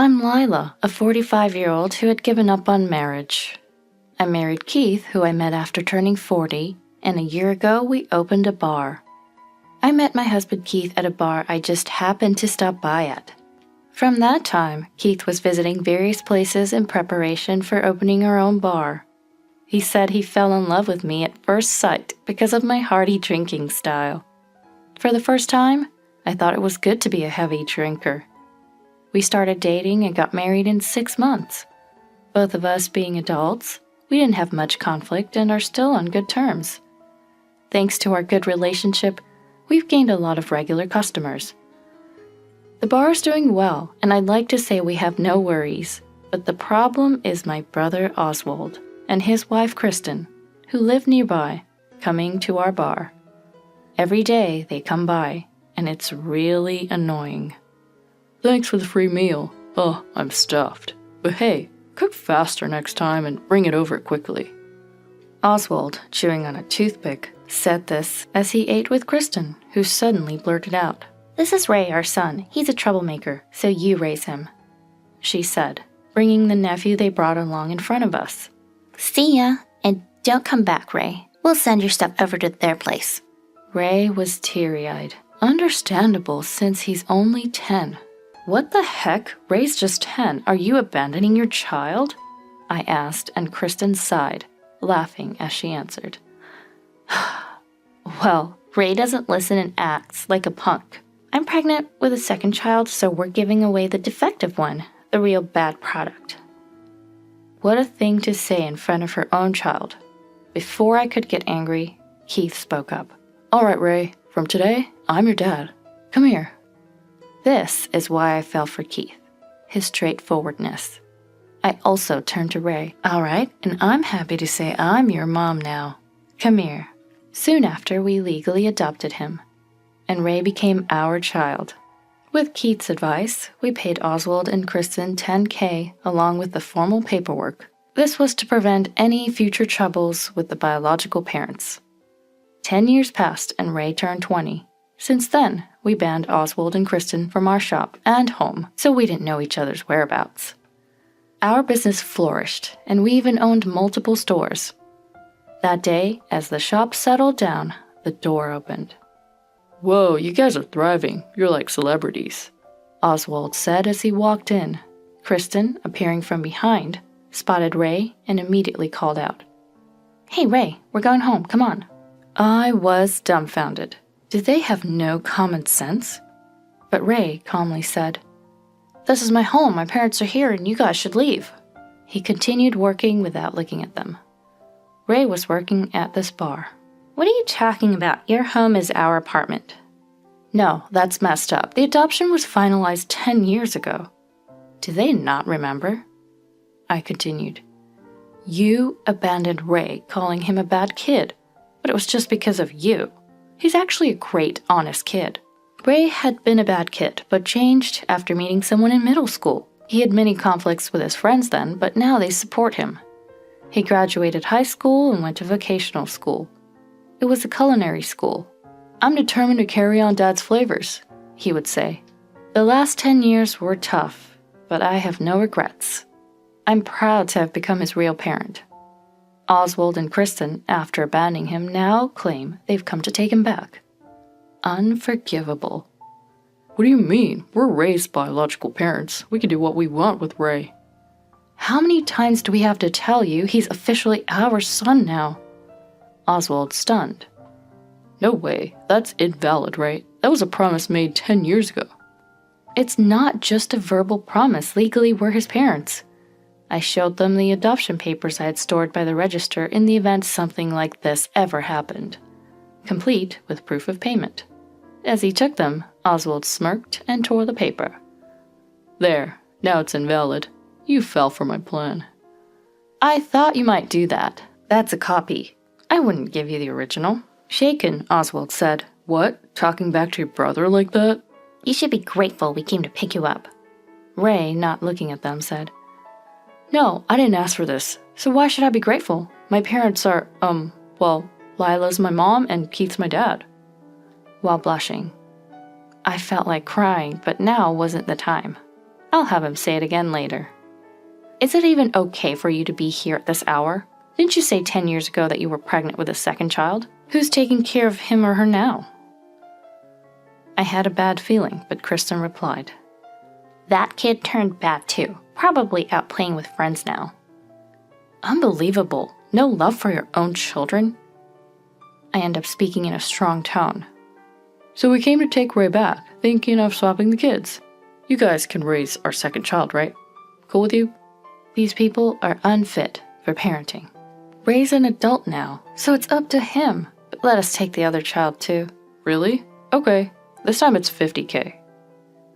I'm Lila, a 45-year-old who had given up on marriage. I married Keith, who I met after turning 40, and a year ago we opened a bar. I met my husband Keith at a bar I just happened to stop by at. From that time, Keith was visiting various places in preparation for opening our own bar. He said he fell in love with me at first sight because of my hearty drinking style. For the first time, I thought it was good to be a heavy drinker. We started dating and got married in 6 months. Both of us being adults, we didn't have much conflict and are still on good terms. Thanks to our good relationship, we've gained a lot of regular customers. The bar is doing well, and I'd like to say we have no worries, but the problem is my brother Oswald and his wife Kristen, who live nearby, coming to our bar. Every day they come by, and it's really annoying. Thanks for the free meal. Oh, I'm stuffed. But hey, cook faster next time and bring it over quickly. Oswald, chewing on a toothpick, said this as he ate with Kristen, who suddenly blurted out, "This is Ray, our son. He's a troublemaker, so you raise him," she said, bringing the nephew they brought along in front of us. "See ya, and don't come back, Ray. We'll send your stuff over to their place." Ray was teary-eyed. Understandable, since he's only 10. "What the heck? Ray's just 10. Are you abandoning your child?" I asked, and Kristen sighed, laughing as she answered. "Well, Ray doesn't listen and acts like a punk. I'm pregnant with a second child, so we're giving away the defective one, the real bad product." What a thing to say in front of her own child. Before I could get angry, Keith spoke up. "All right, Ray, from today, I'm your dad. Come here." This is why I fell for Keith, his straightforwardness. I also turned to Ray. "All right, and I'm happy to say I'm your mom now. Come here." Soon after, we legally adopted him, and Ray became our child. With Keith's advice, we paid Oswald and Kristen $10,000 along with the formal paperwork. This was to prevent any future troubles with the biological parents. 10 years passed and Ray turned 20. Since then, we banned Oswald and Kristen from our shop and home, so we didn't know each other's whereabouts. Our business flourished, and we even owned multiple stores. That day, as the shop settled down, the door opened. "Whoa, you guys are thriving. You're like celebrities," Oswald said as he walked in. Kristen, appearing from behind, spotted Ray and immediately called out, "Hey Ray, we're going home, come on." I was dumbfounded. Did they have no common sense? But Ray calmly said, "This is my home, my parents are here, and you guys should leave." He continued working without looking at them. Ray was working at this bar. "What are you talking about? Your home is our apartment." "No, that's messed up. The adoption was finalized 10 years ago." "Do they not remember?" I continued. "You abandoned Ray, calling him a bad kid, but it was just because of you. He's actually a great, honest kid." Ray had been a bad kid, but changed after meeting someone in middle school. He had many conflicts with his friends then, but now they support him. He graduated high school and went to vocational school. It was a culinary school. "I'm determined to carry on Dad's flavors," he would say. The last 10 years were tough, but I have no regrets. I'm proud to have become his real parent. Oswald and Kristen, after abandoning him, now claim they've come to take him back. Unforgivable. "What do you mean? We're Ray's biological parents. We can do what we want with Ray." "How many times do we have to tell you he's officially our son now?" Oswald stunned. "No way. That's invalid, right? That was a promise made 10 years ago." "It's not just a verbal promise. Legally, we're his parents." I showed them the adoption papers I had stored by the register in the event something like this ever happened, complete with proof of payment. As he took them, Oswald smirked and tore the paper. "There, now it's invalid. You fell for my plan." "I thought you might do that. That's a copy. I wouldn't give you the original." Shaken, Oswald said, "What? Talking back to your brother like that?" "You should be grateful we came to pick you up." Ray, not looking at them, said, "No, I didn't ask for this, so why should I be grateful? My parents are, well, Lila's my mom and Keith's my dad." While blushing, I felt like crying, but now wasn't the time. I'll have him say it again later. Is it even okay for you to be here at this hour? Didn't you say 10 years ago that you were pregnant with a second child? Who's taking care of him or her now? I had a bad feeling, but Kristen replied, That kid turned bad too. Probably out playing with friends now. Unbelievable. No love for your own children? I end up speaking in a strong tone. So we came to take Ray back, thinking of swapping the kids. You guys can raise our second child, right? Cool with you? These people are unfit for parenting. Ray's an adult now, so it's up to him. But let us take the other child too. Really? Okay. This time it's $50K.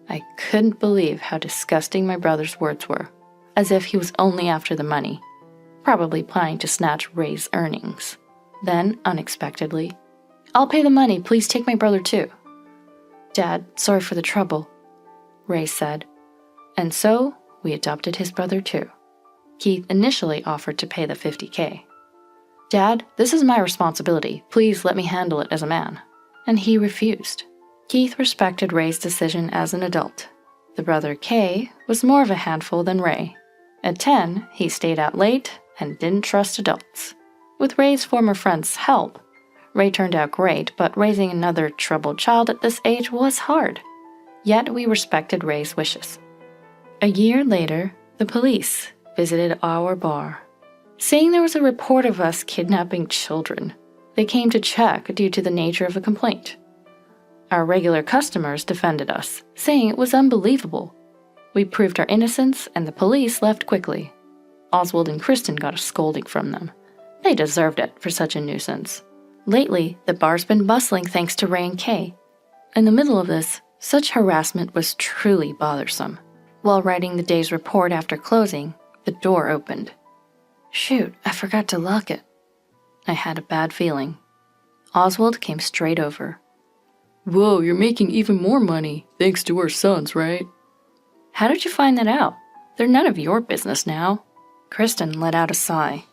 I couldn't believe how disgusting my brother's words were, as if he was only after the money, probably planning to snatch Ray's earnings. Then, unexpectedly, I'll pay the money, please take my brother too. Dad, sorry for the trouble, Ray said. And so, we adopted his brother too. Keith initially offered to pay the $50K. Dad, this is my responsibility, please let me handle it as a man. And he refused. Keith respected Ray's decision as an adult. The brother Kay was more of a handful than Ray. At 10, he stayed out late and didn't trust adults. With Ray's former friend's help, Ray turned out great, but raising another troubled child at this age was hard. Yet we respected Ray's wishes. A year later, the police visited our bar, saying there was a report of us kidnapping children. They came to check due to the nature of the complaint. Our regular customers defended us, saying it was unbelievable. We proved our innocence, and the police left quickly. Oswald and Kristen got a scolding from them. They deserved it for such a nuisance. Lately, the bar's been bustling thanks to Ray and Kay. In the middle of this, such harassment was truly bothersome. While writing the day's report after closing, the door opened. Shoot, I forgot to lock it. I had a bad feeling. Oswald came straight over. Whoa, you're making even more money, thanks to our sons, right? How did you find that out? They're none of your business now. Kristen let out a sigh.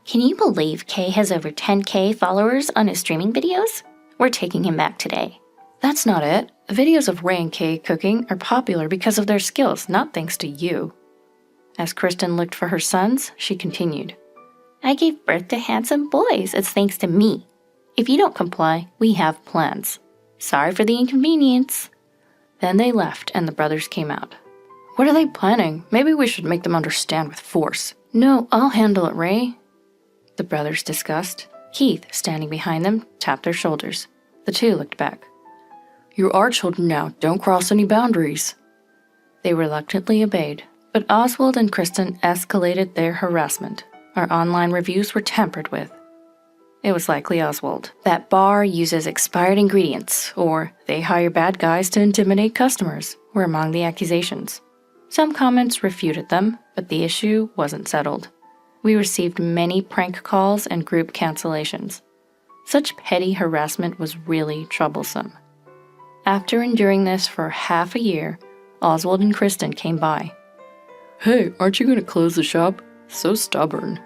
Can you believe Kay has over 10K followers on his streaming videos? We're taking him back today. That's not it. The videos of Ray and Kay cooking are popular because of their skills, not thanks to you. As Kristen looked for her sons, she continued. I gave birth to handsome boys. It's thanks to me. If you don't comply, we have plans. Sorry for the inconvenience. Then they left and the brothers came out. What are they planning? Maybe we should make them understand with force. No, I'll handle it, Ray. The brothers discussed. Keith, standing behind them, tapped their shoulders. The two looked back. You're our children now. Don't cross any boundaries. They reluctantly obeyed, but Oswald and Kristen escalated their harassment. Our online reviews were tampered with. It was likely Oswald. That bar uses expired ingredients, or they hire bad guys to intimidate customers, were among the accusations. Some comments refuted them, but the issue wasn't settled. We received many prank calls and group cancellations. Such petty harassment was really troublesome. After enduring this for half a year, Oswald and Kristen came by. Hey, aren't you going to close the shop? So stubborn.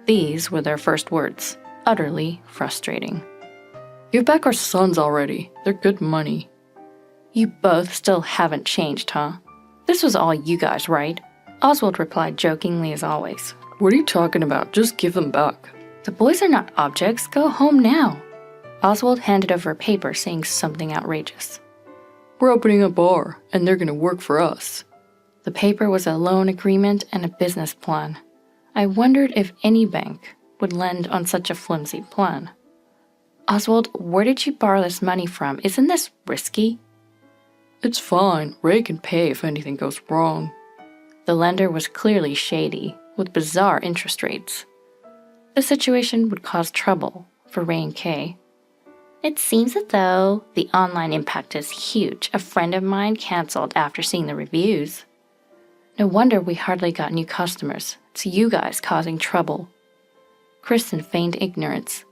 These were their first words. Utterly frustrating. Give back our sons already. They're good money. You both still haven't changed, huh? This was all you guys, right? Oswald replied jokingly as always. What are you talking about? Just give them back. The boys are not objects. Go home now. Oswald handed over a paper saying something outrageous. We're opening a bar, and they're going to work for us. The paper was a loan agreement and a business plan. I wondered if any bank would lend on such a flimsy plan. Oswald, where did you borrow this money from? Isn't this risky? It's fine. Ray can pay if anything goes wrong. The lender was clearly shady, with bizarre interest rates. The situation would cause trouble for Ray and Kay. It seems as though the online impact is huge. A friend of mine canceled after seeing the reviews. No wonder we hardly got new customers. It's you guys causing trouble. Kristen feigned ignorance.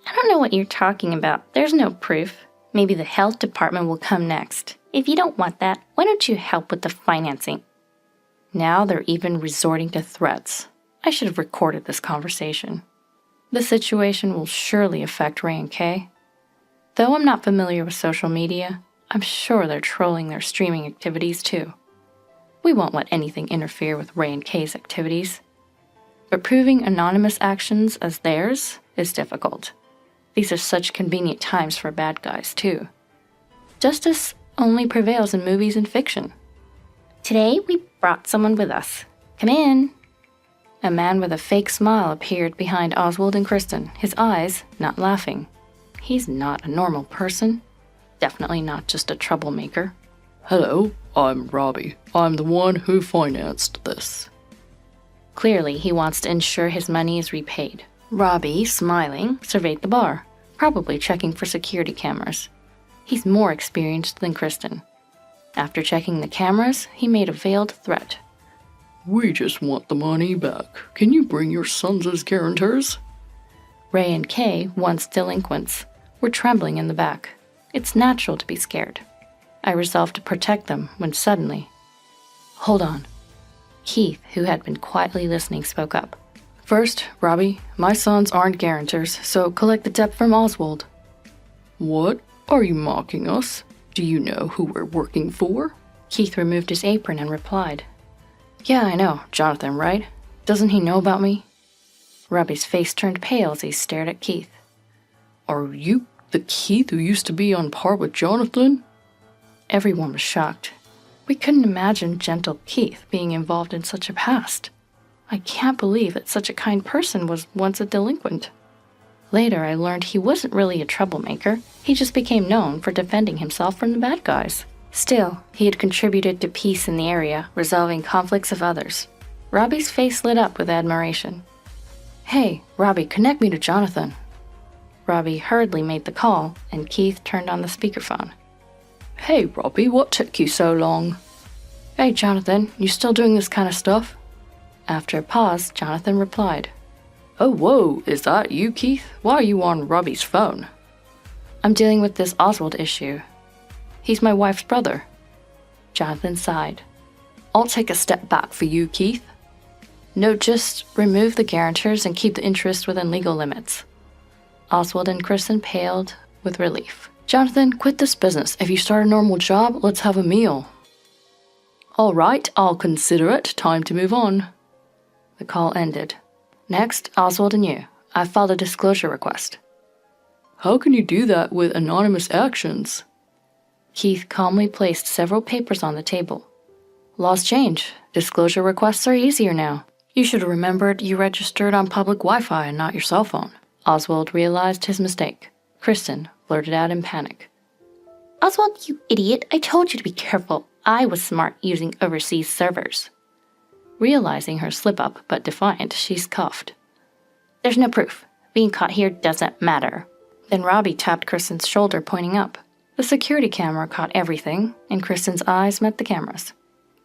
I don't know what you're talking about. There's no proof. Maybe the health department will come next. If you don't want that, why don't you help with the financing? Now they're even resorting to threats. I should have recorded this conversation. The situation will surely affect Ray and Kay. Though I'm not familiar with social media, I'm sure they're trolling their streaming activities too. We won't let anything interfere with Ray and Kay's activities. But proving anonymous actions as theirs is difficult. These are such convenient times for bad guys, too. Justice only prevails in movies and fiction. Today, we brought someone with us. Come in. A man with a fake smile appeared behind Oswald and Kristen, his eyes not laughing. He's not a normal person. Definitely not just a troublemaker. Hello, I'm Robbie. I'm the one who financed this. Clearly, he wants to ensure his money is repaid. Robbie, smiling, surveyed the bar, probably checking for security cameras. He's more experienced than Kristen. After checking the cameras, he made a veiled threat. We just want the money back. Can you bring your sons as guarantors? Ray and Kay, once delinquents, were trembling in the back. It's natural to be scared. I resolved to protect them when suddenly... Hold on. Keith, who had been quietly listening, spoke up. First, Robbie, my sons aren't guarantors, so collect the debt from Oswald. What? Are you mocking us? Do you know who we're working for? Keith removed his apron and replied. Yeah, I know. Jonathan, right? Doesn't he know about me? Robbie's face turned pale as he stared at Keith. Are you the Keith who used to be on par with Jonathan? Everyone was shocked. We couldn't imagine gentle Keith being involved in such a past. I can't believe that such a kind person was once a delinquent. Later, I learned he wasn't really a troublemaker. He just became known for defending himself from the bad guys. Still, he had contributed to peace in the area, resolving conflicts of others. Robbie's face lit up with admiration. Hey, Robbie, connect me to Jonathan. Robbie hurriedly made the call, and Keith turned on the speakerphone. Hey, Robbie, what took you so long? Hey, Jonathan, you still doing this kind of stuff? After a pause, Jonathan replied. Oh, whoa, is that you, Keith? Why are you on Robbie's phone? I'm dealing with this Oswald issue. He's my wife's brother. Jonathan sighed. I'll take a step back for you, Keith. No, just remove the guarantors and keep the interest within legal limits. Oswald and Kristen paled with relief. Jonathan, quit this business. If you start a normal job, let's have a meal. All right, I'll consider it. Time to move on. The call ended. Next, Oswald and you. I filed a disclosure request. How can you do that with anonymous actions? Keith calmly placed several papers on the table. Laws change. Disclosure requests are easier now. You should have remembered you registered on public Wi-Fi and not your cell phone. Oswald realized his mistake. Kristen blurted out in panic. Oswald, you idiot. I told you to be careful. I was smart using overseas servers. Realizing her slip-up, but defiant, she scoffed. There's no proof. Being caught here doesn't matter. Then Robbie tapped Kristen's shoulder, pointing up. The security camera caught everything, and Kristen's eyes met the cameras.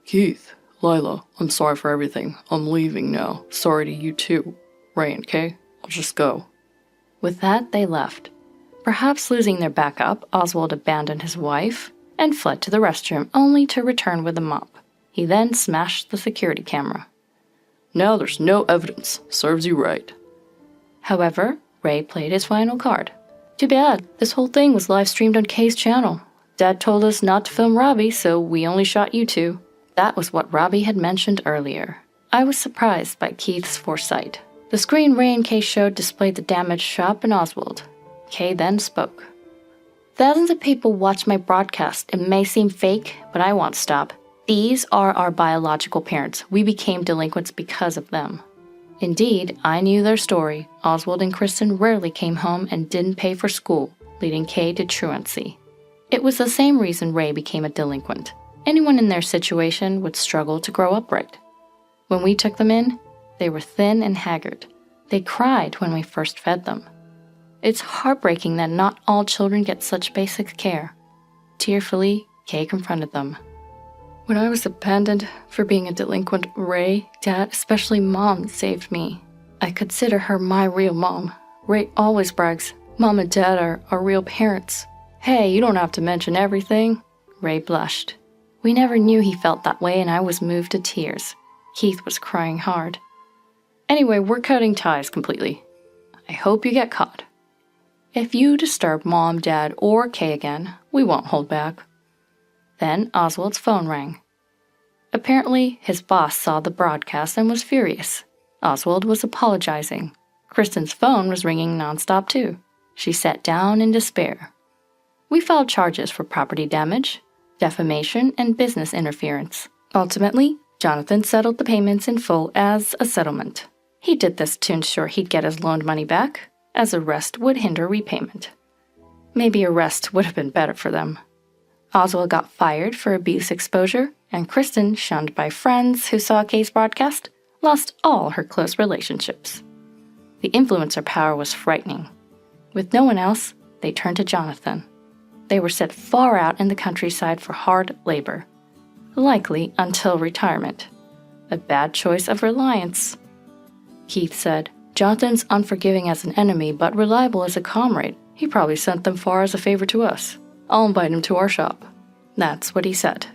Keith, Lila, I'm sorry for everything. I'm leaving now. Sorry to you too. Ray and Kay, I'll just go. With that, they left. Perhaps losing their backup, Oswald abandoned his wife and fled to the restroom, only to return with a mop. He then smashed the security camera. Now there's no evidence. Serves you right. However, Ray played his final card. Too bad. This whole thing was live-streamed on Kay's channel. Dad told us not to film Robbie, so we only shot you two. That was what Robbie had mentioned earlier. I was surprised by Keith's foresight. The screen Ray and Kay showed displayed the damaged shop and Oswald. Kay then spoke. Thousands of people watch my broadcast. It may seem fake, but I won't stop. These are our biological parents. We became delinquents because of them. Indeed, I knew their story. Oswald and Kristen rarely came home and didn't pay for school, leading Kay to truancy. It was the same reason Ray became a delinquent. Anyone in their situation would struggle to grow up right. When we took them in, they were thin and haggard. They cried when we first fed them. It's heartbreaking that not all children get such basic care. Tearfully, Kay confronted them. When I was abandoned for being a delinquent, Ray, Dad, especially Mom, saved me. I consider her my real mom. Ray always brags, Mom and Dad are our real parents. Hey, you don't have to mention everything. Ray blushed. We never knew he felt that way, and I was moved to tears. Keith was crying hard. Anyway, we're cutting ties completely. I hope you get caught. If you disturb Mom, Dad, or Kay again, we won't hold back. Then Oswald's phone rang. Apparently, his boss saw the broadcast and was furious. Oswald was apologizing. Kristen's phone was ringing nonstop too. She sat down in despair. We filed charges for property damage, defamation, and business interference. Ultimately, Jonathan settled the payments in full as a settlement. He did this to ensure he'd get his loaned money back, as arrest would hinder repayment. Maybe arrest would have been better for them. Oswald got fired for abuse exposure, and Kristen, shunned by friends who saw Kay's broadcast, lost all her close relationships. The influencer power was frightening. With no one else, they turned to Jonathan. They were set far out in the countryside for hard labor, likely until retirement. A bad choice of reliance. Keith said, "Jonathan's unforgiving as an enemy, but reliable as a comrade. He probably sent them far as a favor to us. I'll invite him to our shop." That's what he said.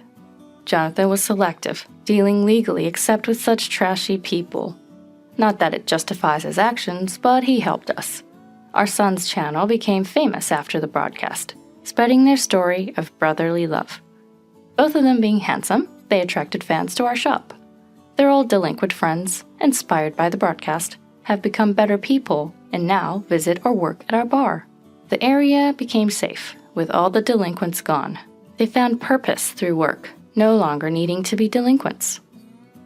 Jonathan was selective, dealing legally except with such trashy people. Not that it justifies his actions, but he helped us. Our son's channel became famous after the broadcast, spreading their story of brotherly love. Both of them being handsome, they attracted fans to our shop. Their old delinquent friends, inspired by the broadcast, have become better people and now visit or work at our bar. The area became safe, with all the delinquents gone. They found purpose through work, no longer needing to be delinquents.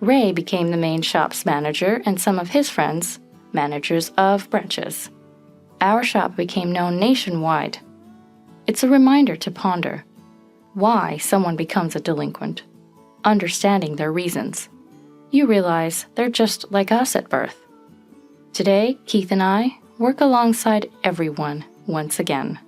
Ray became the main shop's manager and some of his friends, managers of branches. Our shop became known nationwide. It's a reminder to ponder why someone becomes a delinquent, understanding their reasons. You realize they're just like us at birth. Today, Keith and I work alongside everyone once again.